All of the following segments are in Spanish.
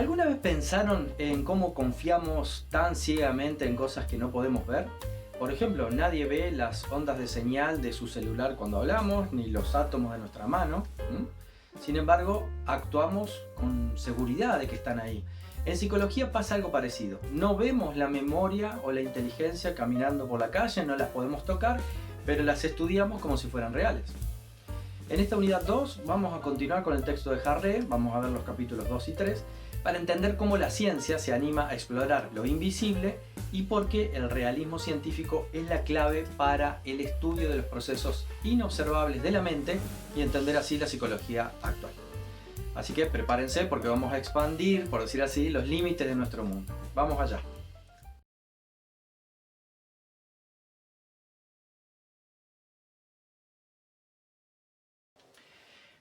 ¿Alguna vez pensaron en cómo confiamos tan ciegamente en cosas que no podemos ver? Por ejemplo, nadie ve las ondas de señal de su celular cuando hablamos, ni los átomos de nuestra mano. Sin embargo, actuamos con seguridad de que están ahí. En psicología pasa algo parecido. No vemos la memoria o la inteligencia caminando por la calle, no las podemos tocar, pero las estudiamos como si fueran reales. En esta unidad 2 vamos a continuar con el texto de Jarre, vamos a ver los capítulos 2 y 3, para entender cómo la ciencia se anima a explorar lo invisible y por qué el realismo científico es la clave para el estudio de los procesos inobservables de la mente y entender así la psicología actual. Así que prepárense porque vamos a expandir, por decir así, los límites de nuestro mundo. Vamos allá.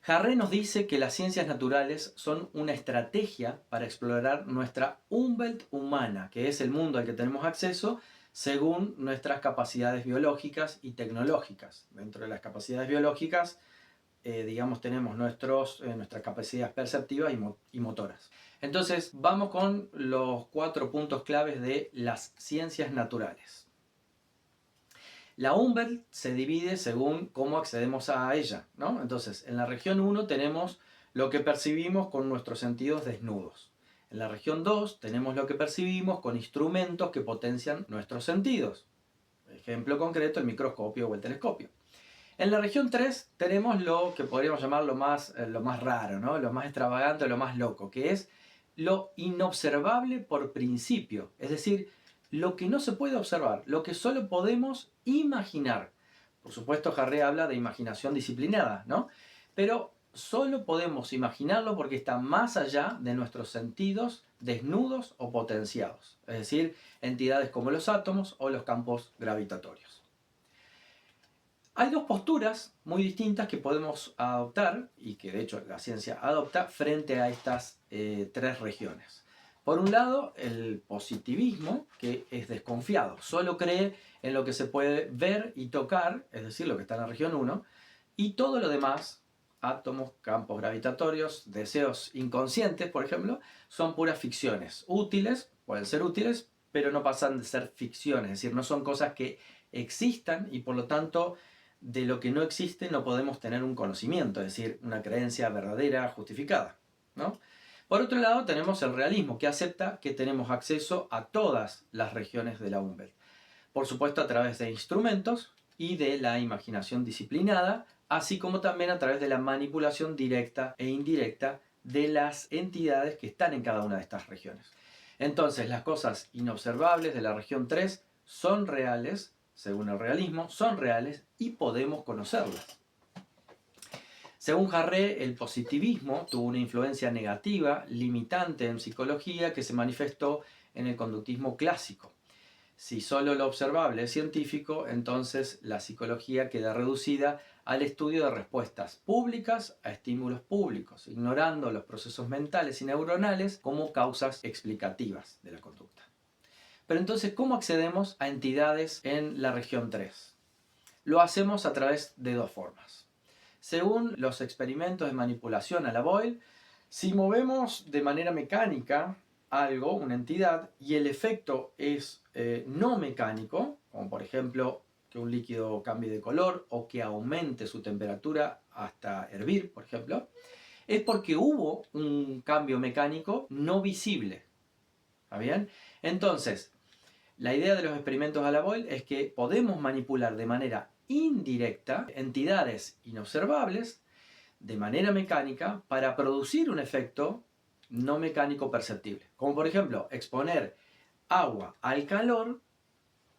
Jarre nos dice que las ciencias naturales son una estrategia para explorar nuestra Umwelt humana, que es el mundo al que tenemos acceso según nuestras capacidades biológicas y tecnológicas. Dentro de las capacidades biológicas, digamos, tenemos nuestras capacidades perceptivas y motoras. Entonces, vamos con los 4 puntos claves de las ciencias naturales. La Umwelt se divide según cómo accedemos a ella, ¿no? Entonces, en la región 1 tenemos lo que percibimos con nuestros sentidos desnudos. En la región 2 tenemos lo que percibimos con instrumentos que potencian nuestros sentidos. Ejemplo concreto, el microscopio o el telescopio. En la región 3 tenemos lo que podríamos llamar lo más raro, ¿no? Lo más extravagante, lo más loco, que es lo inobservable por principio. Es decir, lo que no se puede observar, lo que solo podemos imaginar. Por supuesto, Jarre habla de imaginación disciplinada, ¿no? Pero solo podemos imaginarlo porque está más allá de nuestros sentidos desnudos o potenciados. Es decir, entidades como los átomos o los campos gravitatorios. Hay dos posturas muy distintas que podemos adoptar y que de hecho la ciencia adopta frente a estas 3 regiones. Por un lado, el positivismo, que es desconfiado, solo cree en lo que se puede ver y tocar, es decir, lo que está en la región 1, y todo lo demás, átomos, campos gravitatorios, deseos inconscientes, por ejemplo, son puras ficciones. Útiles, pueden ser útiles, pero no pasan de ser ficciones, es decir, no son cosas que existan y por lo tanto de lo que no existe no podemos tener un conocimiento, es decir, una creencia verdadera, justificada, ¿no? Por otro lado, tenemos el realismo, que acepta que tenemos acceso a todas las regiones de la Umwelt. Por supuesto, a través de instrumentos y de la imaginación disciplinada, así como también a través de la manipulación directa e indirecta de las entidades que están en cada una de estas regiones. Entonces, las cosas inobservables de la región 3 son reales, según el realismo, son reales y podemos conocerlas. Según Jarre, el positivismo tuvo una influencia negativa, limitante en psicología, que se manifestó en el conductismo clásico. Si solo lo observable es científico, entonces la psicología queda reducida al estudio de respuestas públicas a estímulos públicos, ignorando los procesos mentales y neuronales como causas explicativas de la conducta. Pero entonces, ¿cómo accedemos a entidades en la región 3? Lo hacemos a través de 2 formas. Según los experimentos de manipulación a la Boyle, si movemos de manera mecánica algo, una entidad, y el efecto es no mecánico, como por ejemplo que un líquido cambie de color o que aumente su temperatura hasta hervir, por ejemplo, es porque hubo un cambio mecánico no visible. ¿Está bien? Entonces, la idea de los experimentos a la Boyle es que podemos manipular de manera indirecta entidades inobservables de manera mecánica para producir un efecto no mecánico perceptible. Como por ejemplo, exponer agua al calor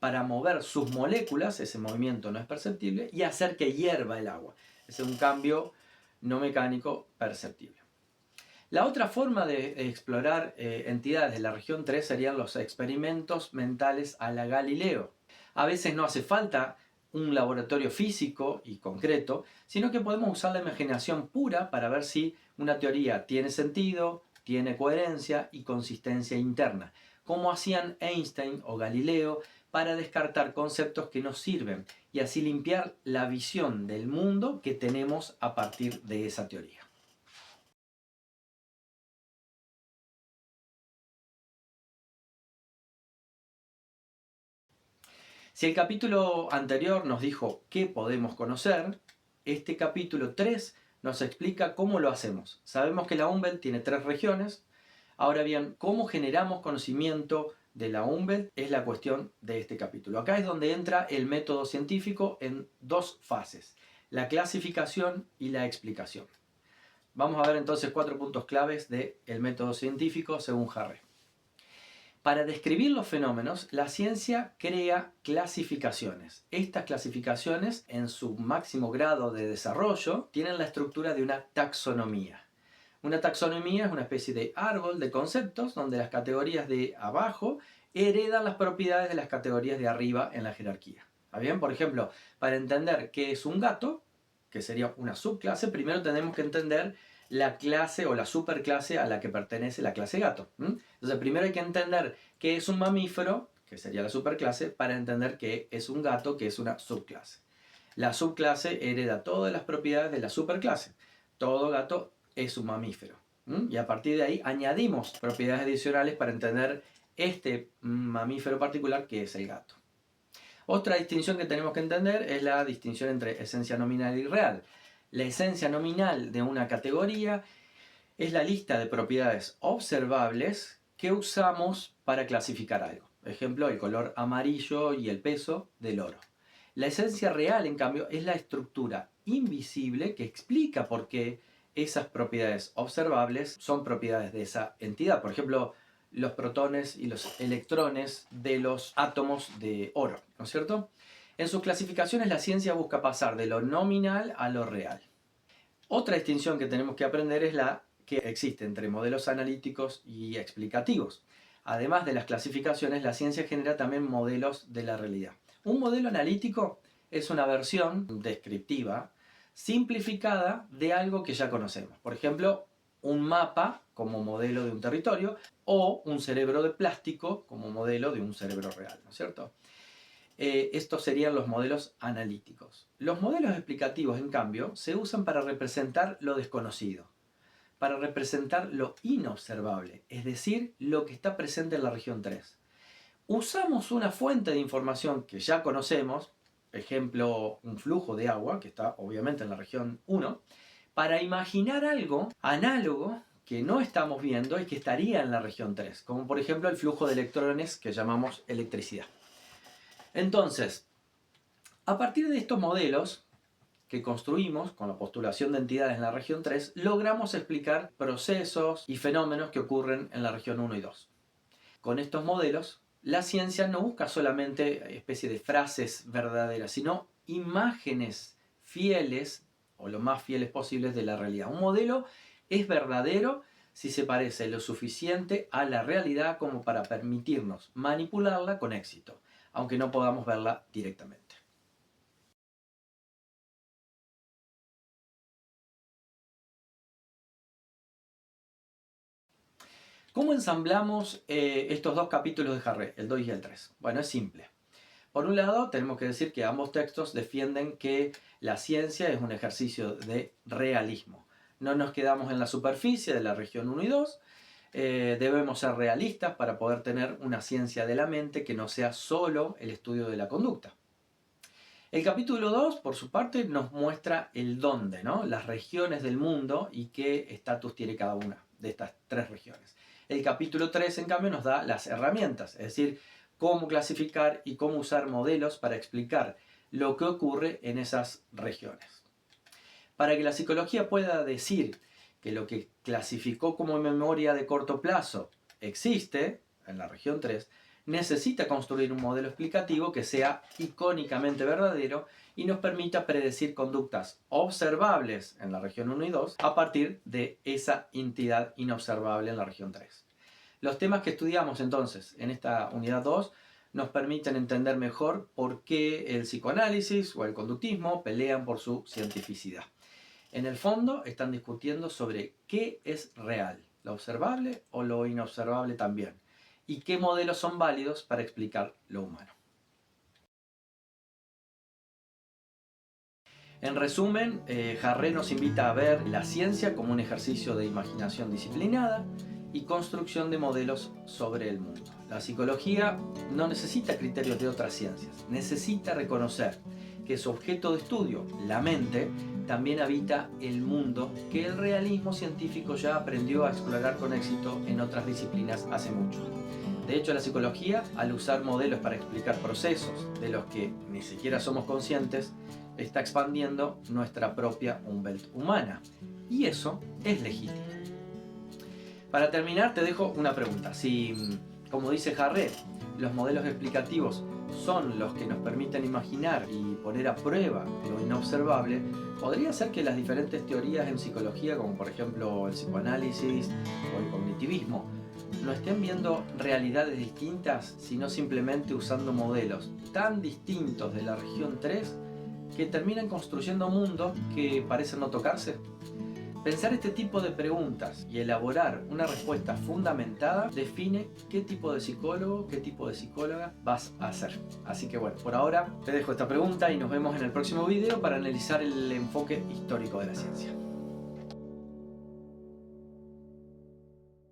para mover sus moléculas, ese movimiento no es perceptible, y hacer que hierva el agua. Ese es un cambio no mecánico perceptible. La otra forma de explorar entidades de la región 3 serían los experimentos mentales a la Galileo. A veces no hace falta un laboratorio físico y concreto, sino que podemos usar la imaginación pura para ver si una teoría tiene sentido, tiene coherencia y consistencia interna, como hacían Einstein o Galileo para descartar conceptos que nos sirven y así limpiar la visión del mundo que tenemos a partir de esa teoría. Si el capítulo anterior nos dijo qué podemos conocer, este capítulo 3 nos explica cómo lo hacemos. Sabemos que la Umwelt tiene 3 regiones. Ahora bien, cómo generamos conocimiento de la Umwelt es la cuestión de este capítulo. Acá es donde entra el método científico en 2 fases, la clasificación y la explicación. Vamos a ver entonces 4 puntos claves del método científico según Harre. Para describir los fenómenos, la ciencia crea clasificaciones. Estas clasificaciones, en su máximo grado de desarrollo, tienen la estructura de una taxonomía. Una taxonomía es una especie de árbol de conceptos donde las categorías de abajo heredan las propiedades de las categorías de arriba en la jerarquía. ¿Está bien? Por ejemplo, para entender qué es un gato, que sería una subclase, primero tenemos que entender la clase o la superclase a la que pertenece la clase gato. Entonces, primero hay que entender qué es un mamífero, que sería la superclase, para entender qué es un gato, que es una subclase. La subclase hereda todas las propiedades de la superclase. Todo gato es un mamífero. Y a partir de ahí añadimos propiedades adicionales para entender este mamífero particular que es el gato. Otra distinción que tenemos que entender es la distinción entre esencia nominal y real. La esencia nominal de una categoría es la lista de propiedades observables que usamos para clasificar algo. Por ejemplo, el color amarillo y el peso del oro. La esencia real, en cambio, es la estructura invisible que explica por qué esas propiedades observables son propiedades de esa entidad. Por ejemplo, los protones y los electrones de los átomos de oro, ¿no es cierto? En sus clasificaciones la ciencia busca pasar de lo nominal a lo real. Otra distinción que tenemos que aprender es la que existe entre modelos analíticos y explicativos. Además de las clasificaciones, la ciencia genera también modelos de la realidad. Un modelo analítico es una versión descriptiva simplificada de algo que ya conocemos. Por ejemplo, un mapa como modelo de un territorio o un cerebro de plástico como modelo de un cerebro real, ¿no es cierto? Estos serían los modelos analíticos. Los modelos explicativos, en cambio, se usan para representar lo desconocido, para representar lo inobservable, es decir, lo que está presente en la región 3. Usamos una fuente de información que ya conocemos, ejemplo, un flujo de agua, que está obviamente en la región 1, para imaginar algo análogo que no estamos viendo y que estaría en la región 3, como por ejemplo el flujo de electrones que llamamos electricidad. Entonces, a partir de estos modelos que construimos con la postulación de entidades en la región 3, logramos explicar procesos y fenómenos que ocurren en la región 1 y 2. Con estos modelos, la ciencia no busca solamente especie de frases verdaderas, sino imágenes fieles o lo más fieles posibles de la realidad. Un modelo es verdadero si se parece lo suficiente a la realidad como para permitirnos manipularla con éxito, aunque no podamos verla directamente. ¿Cómo ensamblamos estos dos capítulos de Harre, el 2 y el 3? Bueno, es simple. Por un lado, tenemos que decir que ambos textos defienden que la ciencia es un ejercicio de realismo. No nos quedamos en la superficie de la región 1 y 2. Debemos ser realistas para poder tener una ciencia de la mente que no sea solo el estudio de la conducta. El capítulo 2, por su parte, nos muestra el dónde, ¿no? Las regiones del mundo y qué estatus tiene cada una de estas 3 regiones. El capítulo 3, en cambio, nos da las herramientas, es decir, cómo clasificar y cómo usar modelos para explicar lo que ocurre en esas regiones. Para que la psicología pueda decir que lo que clasificó como memoria de corto plazo existe en la región 3, necesita construir un modelo explicativo que sea icónicamente verdadero y nos permita predecir conductas observables en la región 1 y 2 a partir de esa entidad inobservable en la región 3. Los temas que estudiamos entonces en esta unidad 2 nos permiten entender mejor por qué el psicoanálisis o el conductismo pelean por su cientificidad. En el fondo están discutiendo sobre qué es real, lo observable o lo inobservable también, y qué modelos son válidos para explicar lo humano. En resumen, Harre nos invita a ver la ciencia como un ejercicio de imaginación disciplinada y construcción de modelos sobre el mundo. La psicología no necesita criterios de otras ciencias, necesita reconocer que su objeto de estudio, la mente, también habita el mundo que el realismo científico ya aprendió a explorar con éxito en otras disciplinas hace mucho. De hecho, la psicología, al usar modelos para explicar procesos de los que ni siquiera somos conscientes, está expandiendo nuestra propia Umwelt humana. Y eso es legítimo. Para terminar, te dejo una pregunta. Si, como dice Harré, los modelos explicativos son los que nos permiten imaginar y poner a prueba lo inobservable, ¿podría ser que las diferentes teorías en psicología, como por ejemplo el psicoanálisis o el cognitivismo, no estén viendo realidades distintas, sino simplemente usando modelos tan distintos de la región 3 que terminan construyendo mundos que parecen no tocarse? Pensar este tipo de preguntas y elaborar una respuesta fundamentada define qué tipo de psicólogo, qué tipo de psicóloga vas a ser. Así que bueno, por ahora te dejo esta pregunta y nos vemos en el próximo video para analizar el enfoque histórico de la ciencia.